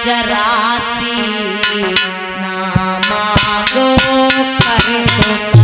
जरा सी ना मांगो कर दो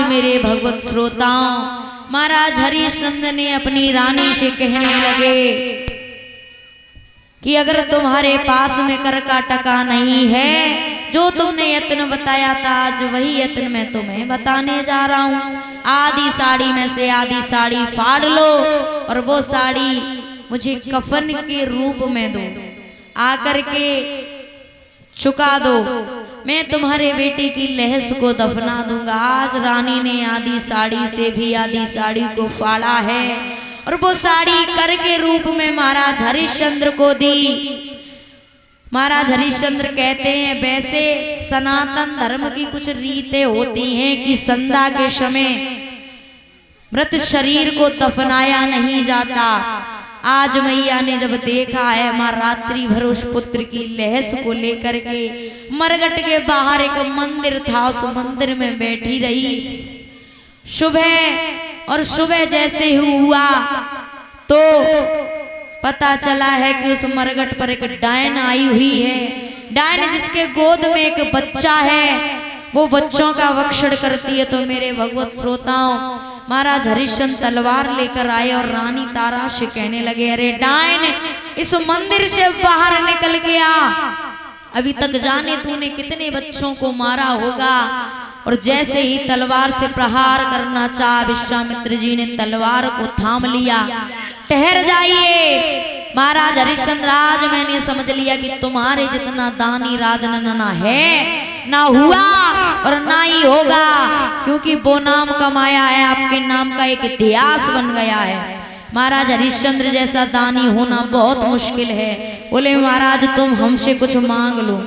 मेरे भगवत श्रोताओं, महाराज हरिश्चंद्र ने अपनी रानी से कहने लगे कि अगर तुम्हारे पास में कर का टका नहीं है, जो तुमने यत्न बताया था आज वही यत्न मैं तुम्हें बताने जा रहा हूँ। आधी साड़ी में से आधी साड़ी फाड़ लो और वो साड़ी मुझे कफन के रूप में दो, आकर के चुका दो, मैं तुम्हारे बेटे की लहस को दफना दूंगा। आज रानी ने आधी साड़ी से भी आधी साड़ी को फाड़ा है और वो साड़ी कर के रूप में महाराज हरिश्चंद्र को दी। महाराज हरिश्चंद्र कहते हैं वैसे सनातन धर्म की कुछ रीतें होती हैं कि संध्या के समय मृत शरीर को दफनाया नहीं जाता। आज मैया ने जब देखा है मां रात्रि भर उस पुत्र की लहस को लेकर के मरघट के बाहर एक मंदिर था, उस मंदिर में बैठी रही। सुबह जैसे ही हुआ तो पता चला है कि उस मरघट पर एक डायन आई हुई है। डायन जिसके गोद में एक बच्चा है वो बच्चों का भक्षण करती है। तो मेरे भगवत श्रोताओं, महाराज हरिश्चंद्र तलवार लेकर आए और रानी तारा से कहने लगे, अरे डायन, इस मंदिर से बाहर निकल गया, अभी तक जाने तूने कितने बच्चों को मारा होगा। और जैसे ही तलवार से प्रहार करना चाहा, विश्वामित्र जी ने तलवार को थाम लिया। ठहर जाइए महाराज हरिश्चंद्र, आज मैंने समझ लिया कि तुम्हारे जितना दानी राजनंदन ना है, ना हुआ और ना ही होगा, क्योंकि वो नाम कमाया है, आपके नाम का एक इतिहास बन गया है। महाराज हरिश्चंद्र जैसा दानी होना बहुत मुश्किल है। बोले महाराज तुम हमसे कुछ मांग लो।